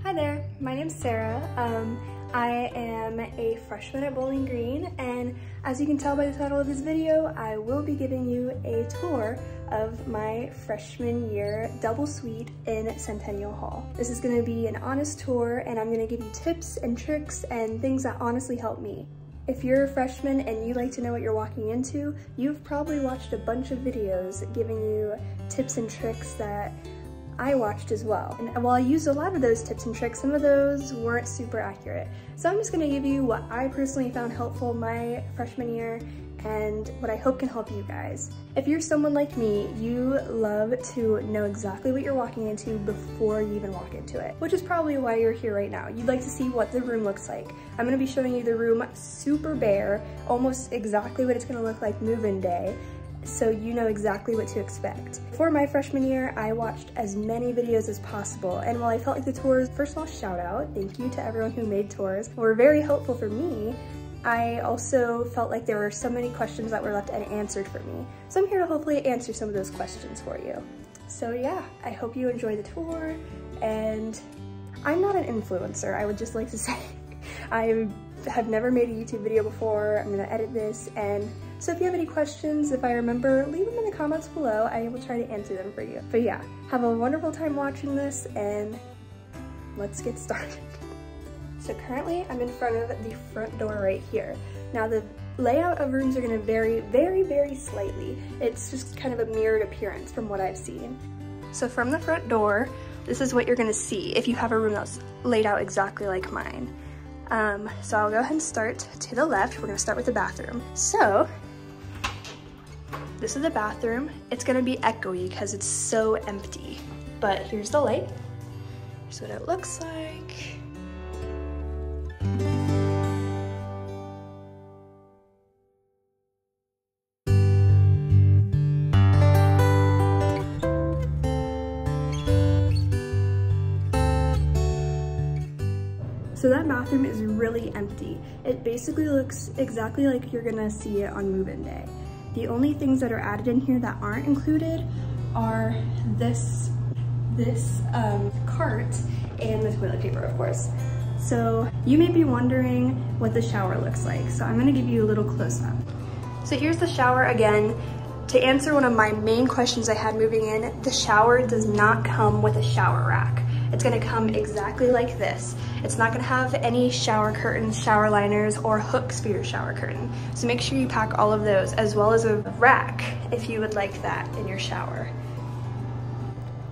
Hi there, my name's Sarah. I am a freshman at Bowling Green, and as you can tell by the title of this video, I will be giving you a tour of my freshman year double suite in Centennial Hall. This is going to be an honest tour, and I'm going to give you tips and tricks and things that honestly help me. If you're a freshman and you like to know what you're walking into, you've probably watched a bunch of videos giving you tips and tricks that I watched as well. And while I used a lot of those tips and tricks, some of those weren't super accurate. So I'm just gonna give you what I personally found helpful my freshman year and what I hope can help you guys. If you're someone like me, you love to know exactly what you're walking into before you even walk into it, which is probably why you're here right now. You'd like to see what the room looks like. I'm gonna be showing you the room super bare, almost exactly what it's gonna look like move-in day, so you know exactly what to expect. For my freshman year, I watched as many videos as possible, and while I felt like the tours, first of all, shout out, thank you to everyone who made tours, were very helpful for me, I also felt like there were so many questions that were left unanswered for me. So I'm here to hopefully answer some of those questions for you. So yeah, I hope you enjoy the tour, and I'm not an influencer, I would just like to say. I have never made a YouTube video before. I'm gonna edit this, and so if you have any questions, if I remember, leave them in the comments below. I will try to answer them for you. But yeah, have a wonderful time watching this, and let's get started. So currently I'm in front of the front door right here. Now the layout of rooms are gonna vary very slightly. It's just kind of a mirrored appearance from what I've seen. So from the front door, this is what you're gonna see if you have a room that's laid out exactly like mine. So I'll go ahead and start to the left. We're gonna start with the bathroom. So this is the bathroom. It's gonna be echoey because it's so empty, but here's the light. Here's what it looks like. So that bathroom is really empty. It basically looks exactly like you're gonna see it on move-in day. The only things that are added in here that aren't included are this cart and the toilet paper, of course. So you may be wondering what the shower looks like. So I'm gonna give you a little close-up. So here's the shower again. To answer one of my main questions I had moving in, the shower does not come with a shower rack. It's gonna come exactly like this. It's not gonna have any shower curtains, shower liners, or hooks for your shower curtain. So make sure you pack all of those, as well as a rack if you would like that in your shower.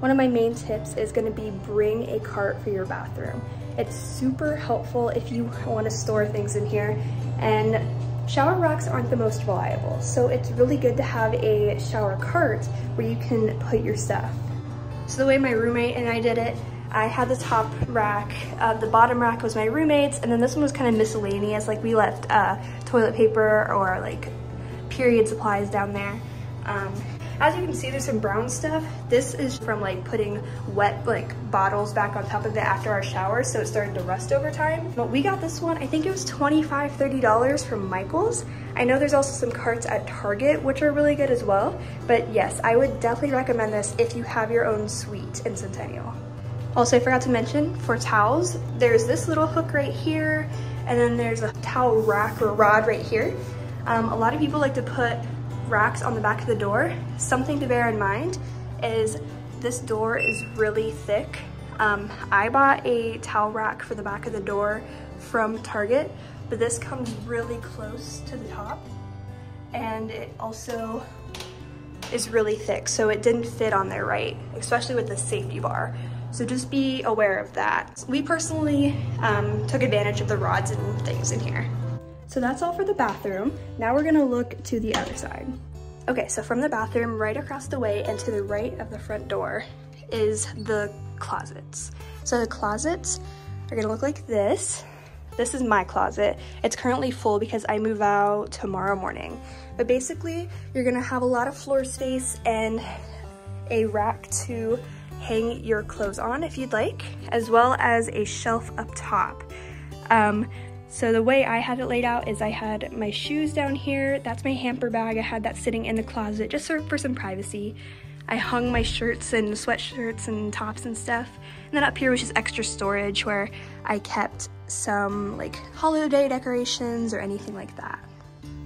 One of my main tips is gonna be bring a cart for your bathroom. It's super helpful if you wanna store things in here, and shower racks aren't the most reliable. So it's really good to have a shower cart where you can put your stuff. So the way my roommate and I did it, I had the top rack, the bottom rack was my roommate's, and then this one was kind of miscellaneous, like we left toilet paper or like period supplies down there. As you can see, there's some brown stuff. This is from like putting wet like bottles back on top of it after our shower, so it started to rust over time. But we got this one, I think it was $25, $30 from Michael's. I know there's also some carts at Target, which are really good as well. But yes, I would definitely recommend this if you have your own suite in Centennial. Also, I forgot to mention, for towels, there's this little hook right here, and then there's a towel rack or rod right here. A lot of people like to put racks on the back of the door. Something to bear in mind is this door is really thick. I bought a towel rack for the back of the door from Target, but this comes really close to the top, and it also is really thick, so it didn't fit on there right, especially with the safety bar. So just be aware of that. We personally took advantage of the rods and things in here. So that's all for the bathroom. Now we're gonna look to the other side. Okay, so from the bathroom, right across the way and to the right of the front door is the closets. So the closets are gonna look like this. This is my closet. It's currently full because I move out tomorrow morning. But basically, you're gonna have a lot of floor space and a rack to hang your clothes on if you'd like, as well as a shelf up top. So the way I had it laid out is I had my shoes down here. That's my hamper bag. I had that sitting in the closet just for some privacy. I hung my shirts and sweatshirts and tops and stuff. And then up here was just extra storage where I kept some like holiday decorations or anything like that.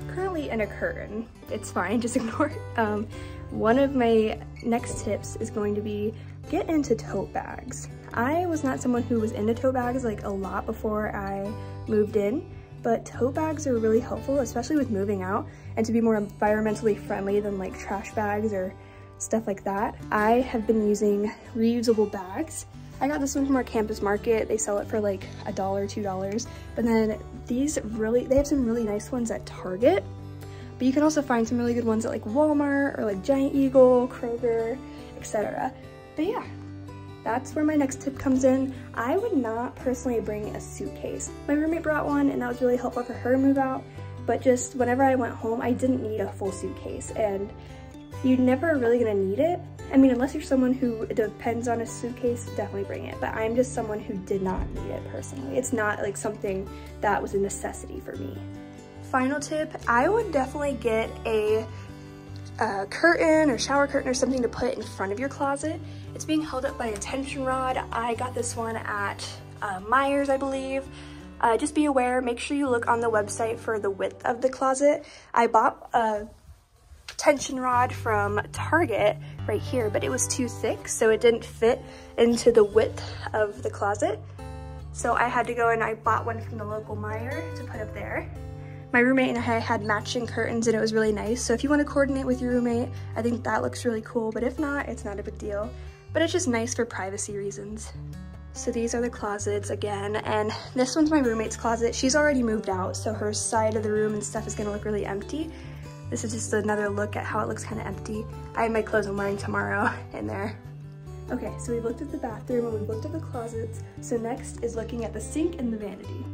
Currently in a curtain. It's fine, just ignore it. One of my next tips is going to be get into tote bags. I was not someone who was into tote bags like a lot before I moved in, but tote bags are really helpful, especially with moving out, and to be more environmentally friendly than like trash bags or stuff like that. I have been using reusable bags. I got this one from our campus market. They sell it for like $1, $2. But then they have some really nice ones at Target. But you can also find some really good ones at like Walmart or like Giant Eagle, Kroger, etc. But yeah, that's where my next tip comes in. I would not personally bring a suitcase. My roommate brought one and that was really helpful for her to move out. But just whenever I went home, I didn't need a full suitcase, and you're never really gonna need it. I mean, unless you're someone who depends on a suitcase, definitely bring it. But I'm just someone who did not need it personally. It's not like something that was a necessity for me. Final tip, I would definitely get a curtain or shower curtain or something to put in front of your closet. It's being held up by a tension rod. I got this one at Myers, I believe. Just be aware, make sure you look on the website for the width of the closet. I bought a tension rod from Target right here, but it was too thick, so it didn't fit into the width of the closet. So I had to go and I bought one from the local Meijer to put up there. My roommate and I had matching curtains and it was really nice. So if you want to coordinate with your roommate, I think that looks really cool, but if not, it's not a big deal. But it's just nice for privacy reasons. So these are the closets again, and this one's my roommate's closet. She's already moved out, so her side of the room and stuff is gonna look really empty. This is just another look at how it looks kind of empty. I have my clothes I'm wearing tomorrow in there. Okay, so we've looked at the bathroom and we've looked at the closets. So next is looking at the sink and the vanity.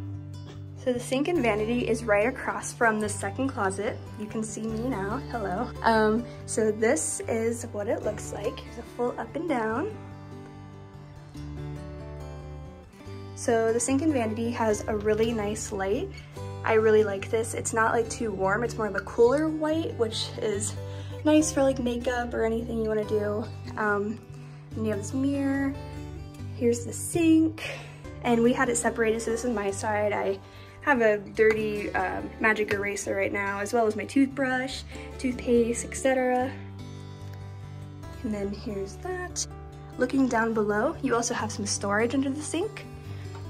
So the sink and vanity is right across from the second closet. You can see me now, hello. So this is what it looks like. Here's a full up and down. So the sink and vanity has a really nice light. I really like this. It's not like too warm, it's more of a cooler white, which is nice for like makeup or anything you wanna do. And you have this mirror. Here's the sink. And we had it separated, so this is my side. I have a dirty magic eraser right now, as well as my toothbrush, toothpaste, etc. And then here's that. Looking down below, you also have some storage under the sink.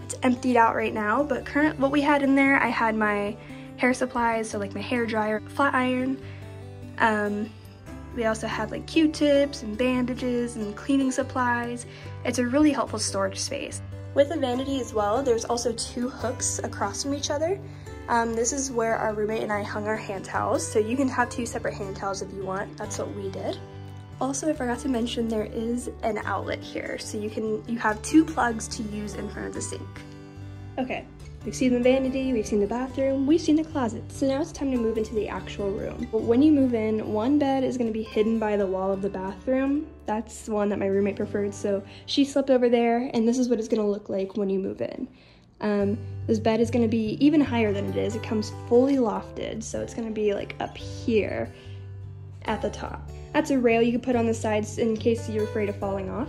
It's emptied out right now, but what we had in there, I had my hair supplies, so like my hair dryer, flat iron. We also had like Q-tips and bandages and cleaning supplies. It's a really helpful storage space. With the vanity as well, there's also 2 hooks across from each other. This is where our roommate and I hung our hand towels, so you can have 2 separate hand towels if you want. That's what we did. Also, I forgot to mention there is an outlet here, so you have 2 plugs to use in front of the sink. Okay, we've seen the vanity, we've seen the bathroom, we've seen the closet, so now it's time to move into the actual room. When you move in, one bed is going to be hidden by the wall of the bathroom. That's the one that my roommate preferred, so she slept over there, and this is what it's going to look like when you move in. This bed is going to be even higher than it is. It comes fully lofted, so it's going to be like up here at the top. That's a rail you could put on the sides in case you're afraid of falling off.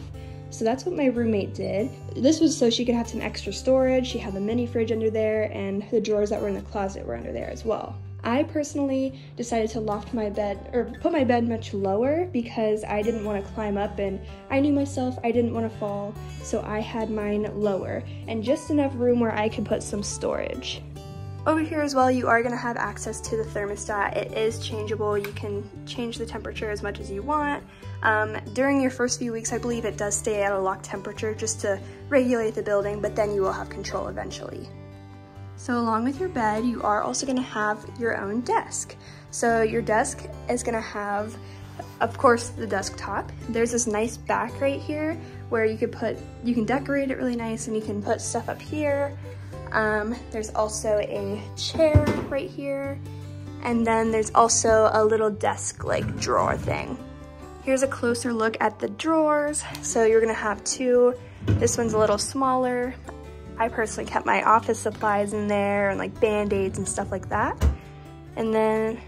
So that's what my roommate did. This was so she could have some extra storage. She had the mini fridge under there, and the drawers that were in the closet were under there as well. I personally decided to loft my bed, or put my bed much lower, because I didn't want to climb up, and I knew myself, I didn't want to fall, so I had mine lower, and just enough room where I could put some storage. Over here as well, you are going to have access to the thermostat. It is changeable. You can change the temperature as much as you want. During your first few weeks, I believe it does stay at a locked temperature just to regulate the building, but then you will have control eventually. So along with your bed, you are also going to have your own desk. So your desk is going to have, of course, the desktop. There's this nice back right here where you can decorate it really nice, and you can put stuff up here. There's also a chair right here, and then there's also a little desk like drawer thing. Here's a closer look at the drawers. So you're gonna have 2. This one's a little smaller. I personally kept my office supplies in there and like band-aids and stuff like that. And then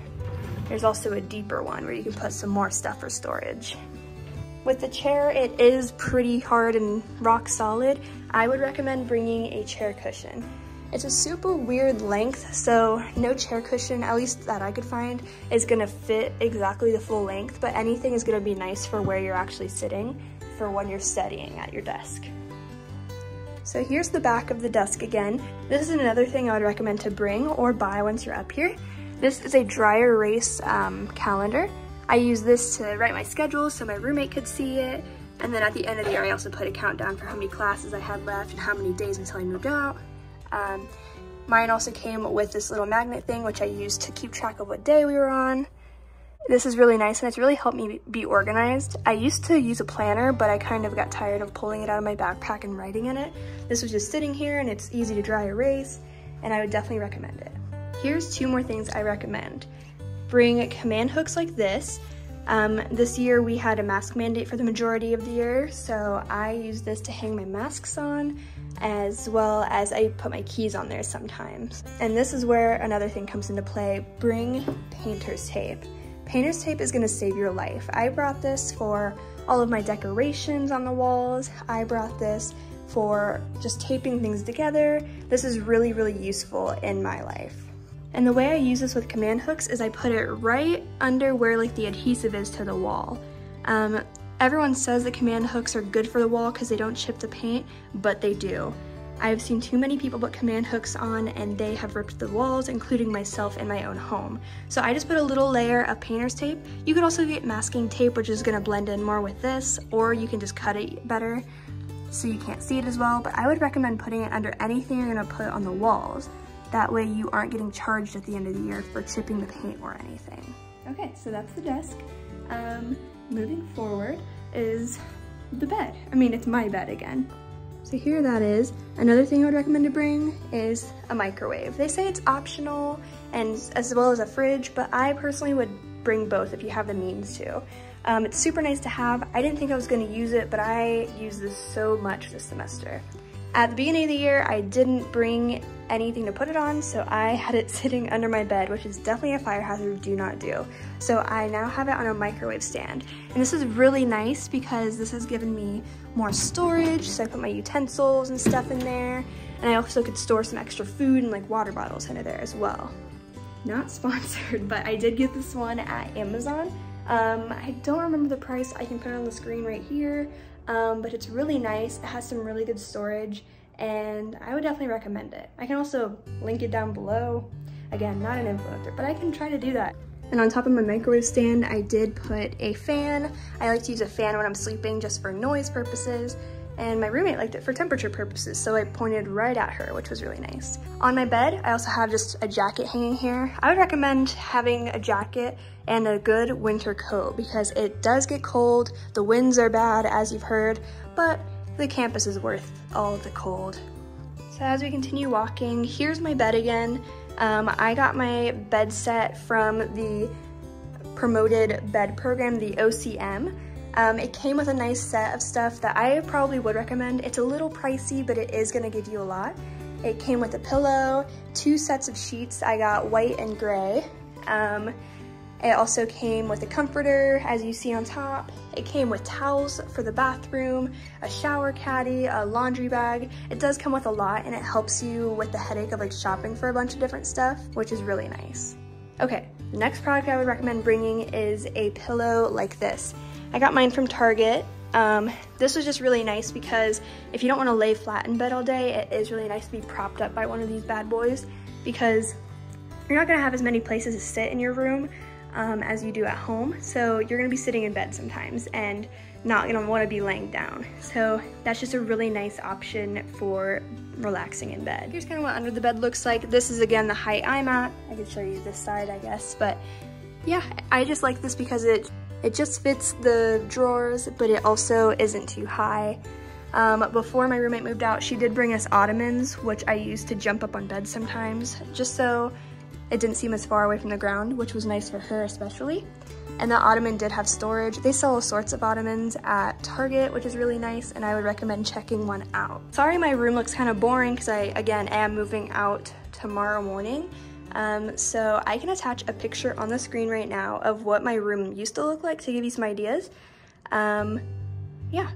there's also a deeper one where you can put some more stuff for storage. With the chair, it is pretty hard and rock solid. I would recommend bringing a chair cushion. It's a super weird length, so no chair cushion, at least that I could find, is gonna fit exactly the full length, but anything is gonna be nice for where you're actually sitting for when you're studying at your desk. So here's the back of the desk again. This is another thing I would recommend to bring or buy once you're up here. This is a dry erase calendar. I use this to write my schedule so my roommate could see it. And then at the end of the year, I also put a countdown for how many classes I had left and how many days until I moved out. Mine also came with this little magnet thing, which I used to keep track of what day we were on. This is really nice and it's really helped me be organized. I used to use a planner, but I kind of got tired of pulling it out of my backpack and writing in it. This was just sitting here and it's easy to dry erase, and I would definitely recommend it. Here's 2 more things I recommend. Bring command hooks like this. This year we had a mask mandate for the majority of the year, so I use this to hang my masks on, as well as I put my keys on there sometimes. And this is where another thing comes into play. Bring painter's tape. Painter's tape is gonna save your life. I brought this for all of my decorations on the walls. I brought this for just taping things together. This is really, really useful in my life. And the way I use this with command hooks is I put it right under where like the adhesive is to the wall. Everyone says that command hooks are good for the wall because they don't chip the paint, but they do. I've seen too many people put command hooks on and they have ripped the walls, including myself in my own home. So I just put a little layer of painter's tape. You could also get masking tape, which is gonna blend in more with this, or you can just cut it better so you can't see it as well, but I would recommend putting it under anything you're gonna put on the walls. That way you aren't getting charged at the end of the year for chipping the paint or anything. Okay, so that's the desk. Moving forward is the bed. I mean, it's my bed again. So here that is. Another thing I would recommend to bring is a microwave. They say it's optional, and as well as a fridge, but I personally would bring both if you have the means to. It's super nice to have. I didn't think I was gonna use it, but I use this so much this semester. At the beginning of the year, I didn't bring anything to put it on, so I had it sitting under my bed, which is definitely a fire hazard, do not do. So I now have it on a microwave stand. And this is really nice because this has given me more storage, so I put my utensils and stuff in there, and I also could store some extra food and like water bottles into there as well. Not sponsored, but I did get this one at Amazon. I don't remember the price. I can put it on the screen right here. But it's really nice. It has some really good storage, and I would definitely recommend it. I can also link it down below. Again, not an influencer, but I can try to do that. And on top of my microwave stand, I did put a fan. I like to use a fan when I'm sleeping just for noise purposes, and my roommate liked it for temperature purposes, so I pointed right at her, which was really nice. On my bed, I also have just a jacket hanging here. I would recommend having a jacket and a good winter coat because it does get cold. The winds are bad, as you've heard, but the campus is worth all of the cold. So as we continue walking, here's my bed again. I got my bed set from the promoted bed program, the OCM. It came with a nice set of stuff that I probably would recommend. It's a little pricey, but it is gonna give you a lot. It came with a pillow, 2 sets of sheets. I got white and gray. It also came with a comforter, as you see on top. It came with towels for the bathroom, a shower caddy, a laundry bag. It does come with a lot, and it helps you with the headache of like shopping for a bunch of different stuff, which is really nice. Okay, the next product I would recommend bringing is a pillow like this. I got mine from Target. This was just really nice because if you don't want to lay flat in bed all day, it is really nice to be propped up by one of these bad boys because you're not gonna have as many places to sit in your room as you do at home. So you're gonna be sitting in bed sometimes and not gonna wanna be laying down. So that's just a really nice option for relaxing in bed. Here's kind of what under the bed looks like. This is again the height I'm at. I could show you this side, I guess, but yeah, I just like this because it just fits the drawers, but it also isn't too high. Before my roommate moved out, she did bring us ottomans, which I used to jump up on bed sometimes, just so it didn't seem as far away from the ground, which was nice for her especially. And the ottoman did have storage. They sell all sorts of ottomans at Target, which is really nice, and I would recommend checking one out. Sorry my room looks kind of boring because I, again, am moving out tomorrow morning. So I can attach a picture on the screen right now of what my room used to look like to give you some ideas. Yeah.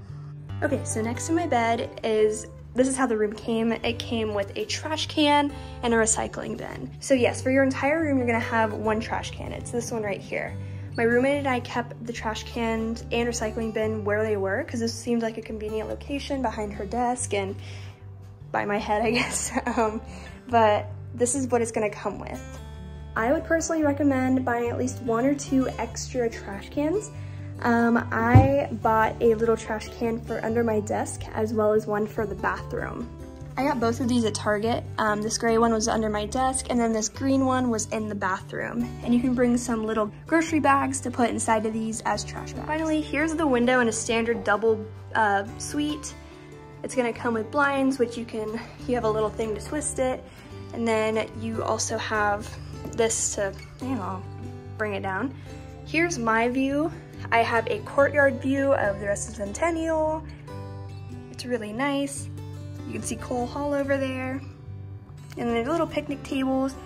Okay, so next to my bed this is how the room came. It came with a trash can and a recycling bin. So yes, for your entire room, you're gonna have one trash can. It's this one right here. My roommate and I kept the trash can and recycling bin where they were because this seemed like a convenient location behind her desk and by my head, I guess. But this is what it's gonna come with. I would personally recommend buying at least 1 or 2 extra trash cans. I bought a little trash can for under my desk as well as one for the bathroom. I got both of these at Target. This gray one was under my desk and then this green one was in the bathroom. And you can bring some little grocery bags to put inside of these as trash bags. Finally, here's the window in a standard double suite. It's gonna come with blinds, which you have a little thing to twist it. And then you also have this to, bring it down. Here's my view. I have a courtyard view of the rest of Centennial. It's really nice. You can see Cole Hall over there. And there's little picnic tables.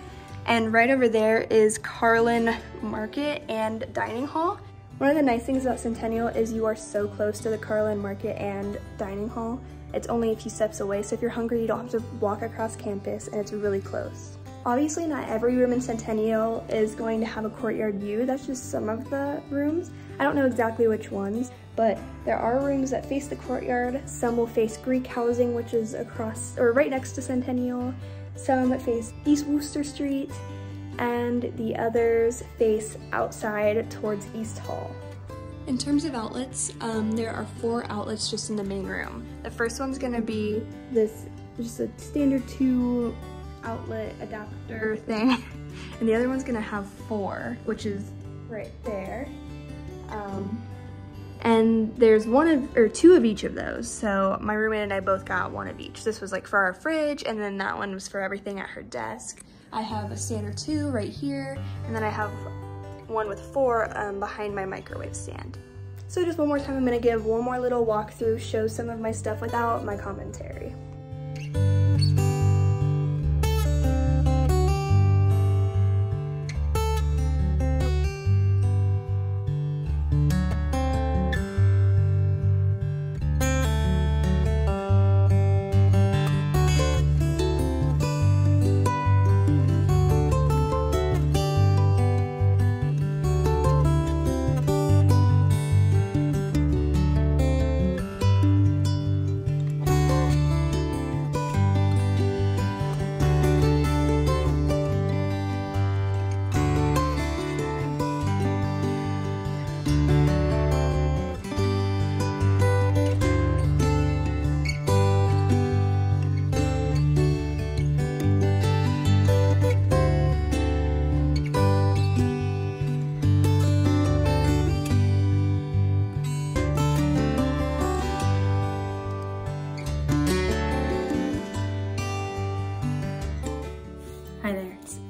And right over there is Carlin Market and Dining Hall. One of the nice things about Centennial is you are so close to the Carlin Market and Dining Hall. It's only a few steps away, so if you're hungry, you don't have to walk across campus, and it's really close. Obviously, not every room in Centennial is going to have a courtyard view. That's just some of the rooms. I don't know exactly which ones, but there are rooms that face the courtyard. Some will face Greek housing, which is across, or right next to Centennial. Some face East Wooster Street, and the others face outside towards East Hall. In terms of outlets, there are 4 outlets just in the main room. The first one's gonna be this, just a standard 2 outlet adapter thing. And the other one's gonna have 4, which is right there. And there's 2 of each of those. So my roommate and I both got 1 of each. This was like for our fridge, and then that one was for everything at her desk. I have a standard 2 right here, and then I have one with 4 behind my microwave stand. So just one more time, I'm gonna give one more little walkthrough, show some of my stuff without my commentary.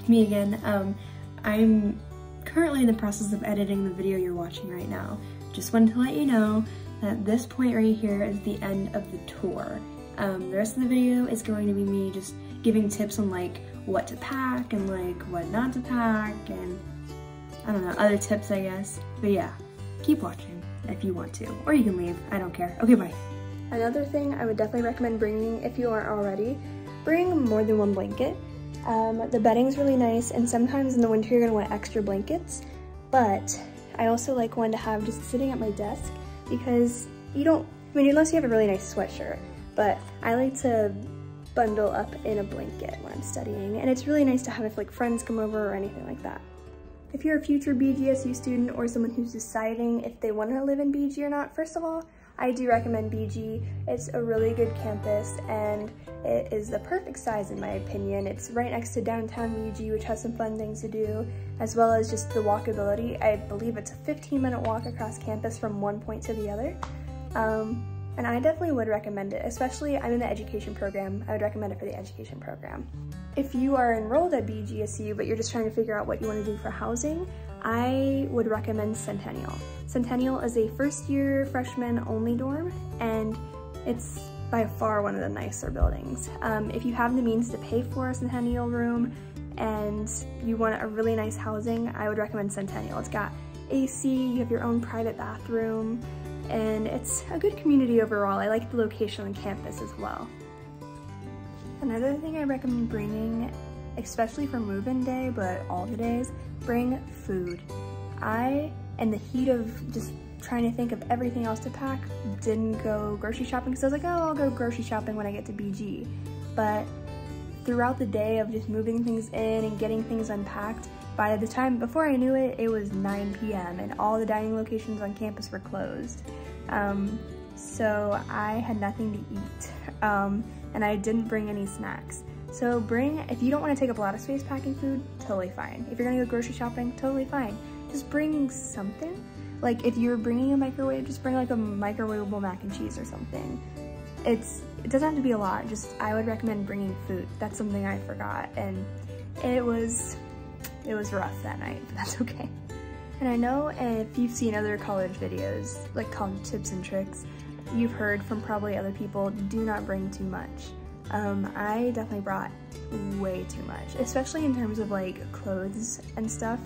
Me again. I'm currently in the process of editing the video you're watching right now. Just wanted to let you know that this point right here is the end of the tour. The rest of the video is going to be me just giving tips on like what to pack and like what not to pack and I don't know, other tips I guess. But yeah, keep watching if you want to, or you can leave, I don't care. Okay, bye. Another thing I would definitely recommend bringing if you aren't already, bring more than 1 blanket. The bedding's really nice, and sometimes in the winter you're gonna want extra blankets, but I also like one to have just sitting at my desk because unless you have a really nice sweatshirt, but I like to bundle up in a blanket when I'm studying, and it's really nice to have if like friends come over or anything like that. If you're a future BGSU student or someone who's deciding if they want to live in BG or not, first of all, I do recommend BG. It's a really good campus and it is the perfect size in my opinion. It's right next to downtown BG, which has some fun things to do, as well as just the walkability. I believe it's a 15-minute walk across campus from one point to the other. And I definitely would recommend it, especially I'm in the education program. I would recommend it for the education program. If you are enrolled at BGSU, but you're just trying to figure out what you want to do for housing, I would recommend Centennial. Centennial is a first-year freshman only dorm, and it's by far one of the nicer buildings. If you have the means to pay for a Centennial room and you want a really nice housing, I would recommend Centennial. It's got AC, you have your own private bathroom, and it's a good community overall. I like the location on campus as well. Another thing I recommend bringing, especially for move-in day, but all the days, bring food. I, in the heat of just trying to think of everything else to pack, didn't go grocery shopping because I was like, oh, I'll go grocery shopping when I get to BG. But throughout the day of just moving things in and getting things unpacked, by the time, before I knew it, it was 9 p.m. and all the dining locations on campus were closed. So I had nothing to eat, and I didn't bring any snacks. So if you don't want to take up a lot of space packing food, totally fine. If you're gonna go grocery shopping, totally fine. Just bring something. Like if you're bringing a microwave, just bring like a microwavable mac and cheese or something. It doesn't have to be a lot, just I would recommend bringing food. That's something I forgot, and it was rough that night, but that's okay. And I know if you've seen other college videos, like college tips and tricks, you've heard from probably other people, do not bring too much. I definitely brought way too much, especially in terms of like clothes and stuff.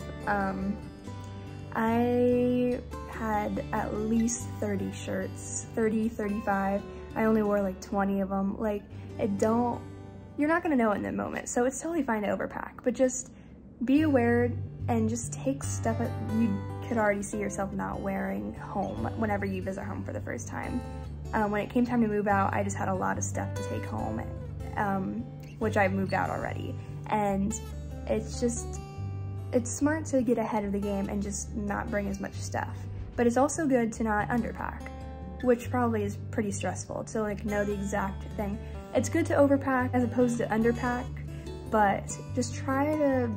I had at least 30 shirts, 30, 35. I only wore like 20 of them. Like you're not gonna know in the moment, so it's totally fine to overpack, but just be aware and just take stuff that you could already see yourself not wearing home whenever you visit home for the first time. When it came time to move out, I just had a lot of stuff to take home, which I've moved out already. And it's smart to get ahead of the game and just not bring as much stuff. But it's also good to not underpack, which probably is pretty stressful to like know the exact thing. It's good to overpack as opposed to underpack, but just try to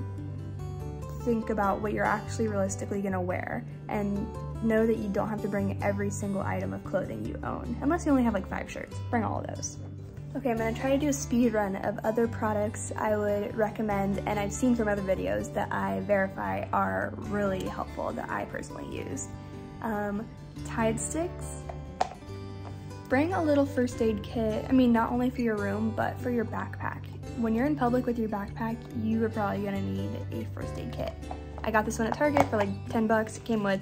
think about what you're actually realistically gonna wear and know that you don't have to bring every single item of clothing you own, unless you only have like 5 shirts. Bring all of those. Okay, I'm gonna try to do a speed run of other products I would recommend, and I've seen from other videos that I verify are really helpful that I personally use. Tide sticks. Bring a little first aid kit, I mean not only for your room, but for your backpack. When you're in public with your backpack, you are probably gonna need a first aid kit. I got this one at Target for like 10 bucks. It came with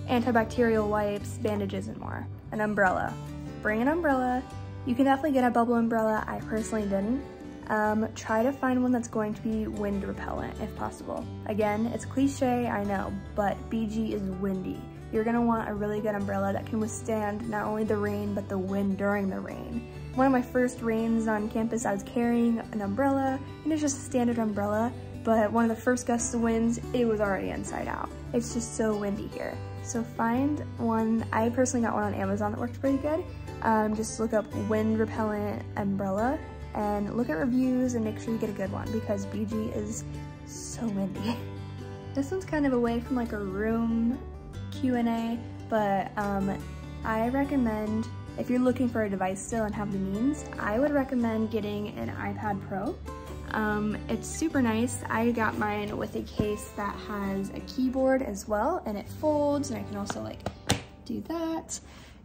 antibacterial wipes, bandages, and more. An umbrella. Bring an umbrella. You can definitely get a bubble umbrella. I personally didn't. Try to find one that's going to be wind repellent if possible. Again, it's cliche, I know, but BG is windy. You're gonna want a really good umbrella that can withstand not only the rain, but the wind during the rain. One of my first rains on campus, I was carrying an umbrella, and it's just a standard umbrella, but one of the first gusts of winds, it was already inside out. It's just so windy here. So find one. I personally got one on Amazon that worked pretty good. Just look up wind repellent umbrella and look at reviews and make sure you get a good one because BG is so windy. This one's kind of away from like a room Q&A, but I recommend, if you're looking for a device still and have the means, I would recommend getting an iPad Pro. It's super nice. I got mine with a case that has a keyboard as well, and it folds, and I can also like do that.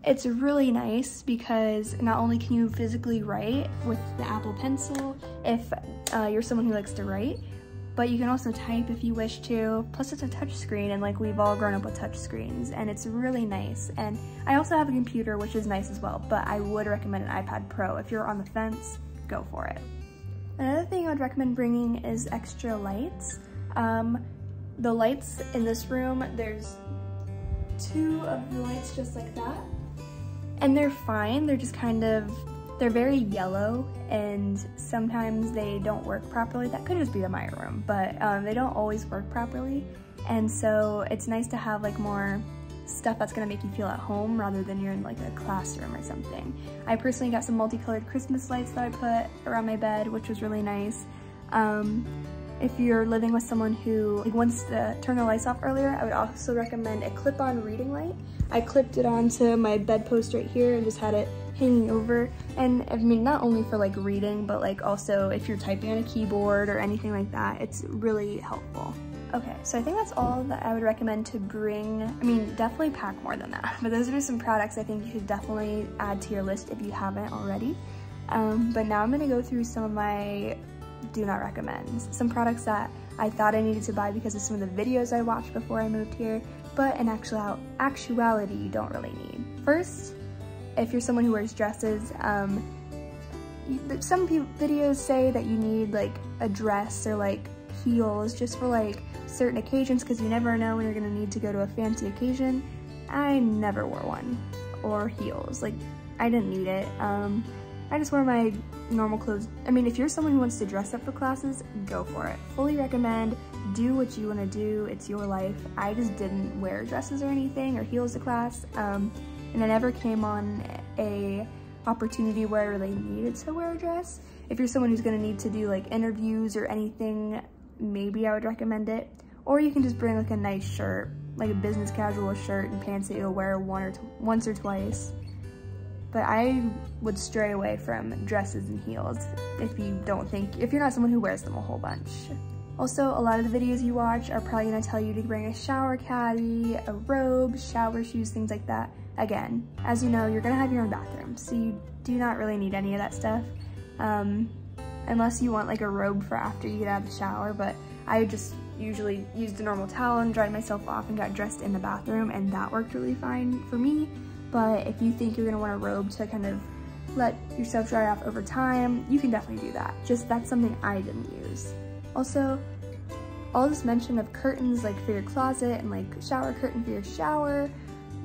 It's really nice because not only can you physically write with the Apple Pencil if you're someone who likes to write, but you can also type if you wish to. Plus it's a touch screen, and like we've all grown up with touch screens, and it's really nice. And I also have a computer, which is nice as well, but I would recommend an iPad Pro. If you're on the fence, go for it. Another thing I would recommend bringing is extra lights. The lights in this room, there's 2 of the lights just like that. And they're fine, they're just they're very yellow, and sometimes they don't work properly. That could just be in my room, but they don't always work properly. And so it's nice to have like more stuff that's gonna make you feel at home rather than you're in like a classroom or something. I personally got some multicolored Christmas lights that I put around my bed, which was really nice. If you're living with someone who wants to turn the lights off earlier, I would also recommend a clip-on reading light. I clipped it onto my bedpost right here and just had it hanging over. And I mean, not only for like reading, but like also if you're typing on a keyboard or anything like that, it's really helpful. Okay, so I think that's all that I would recommend to bring. I mean, definitely pack more than that, but those are some products I think you should definitely add to your list if you haven't already. But now I'm gonna go through some of my do not recommend. Some products that I thought I needed to buy because of some of the videos I watched before I moved here, but in actuality you don't really need. first, if you're someone who wears dresses, some videos say that you need like a dress or like heels just for like certain occasions because you never know when you're gonna need to go to a fancy occasion. I never wore one, or heels. Like, I didn't need it. I just wear my normal clothes. I mean, if you're someone who wants to dress up for classes, go for it. Fully recommend. Do what you want to do. It's your life. I just didn't wear dresses or anything or heels to class, and I never came on a opportunity where I really needed to wear a dress. If you're someone who's going to need to do like interviews or anything, maybe I would recommend it. Or you can just bring like a nice shirt, like a business casual shirt and pants that you'll wear once or twice. But I would stray away from dresses and heels if you're not someone who wears them a whole bunch. Also, a lot of the videos you watch are probably gonna tell you to bring a shower caddy, a robe, shower shoes, things like that. Again, as you know, you're gonna have your own bathroom, so you do not really need any of that stuff. Unless you want like a robe for after you get out of the shower, but I just usually used a normal towel and dried myself off and got dressed in the bathroom, and that worked really fine for me. But if you think you're gonna want a robe to kind of let yourself dry off over time, you can definitely do that. Just that's something I didn't use. Also, all this mention of curtains like for your closet and like shower curtain for your shower,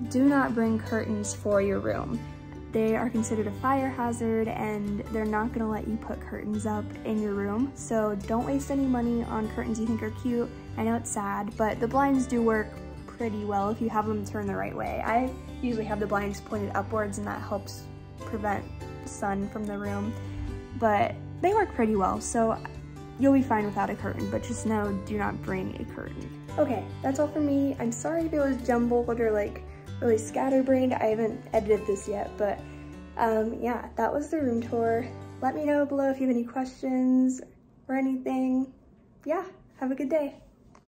do not bring curtains for your room. They are considered a fire hazard and they're not gonna let you put curtains up in your room. So don't waste any money on curtains you think are cute. I know it's sad, but the blinds do work pretty well if you have them turned the right way. I usually have the blinds pointed upwards and that helps prevent sun from the room, but they work pretty well, so you'll be fine without a curtain, but just know, do not bring a curtain. Okay, that's all for me. I'm sorry if it was jumbled or like really scatterbrained. I haven't edited this yet, but yeah, that was the room tour. Let me know below if you have any questions or anything. Yeah, have a good day.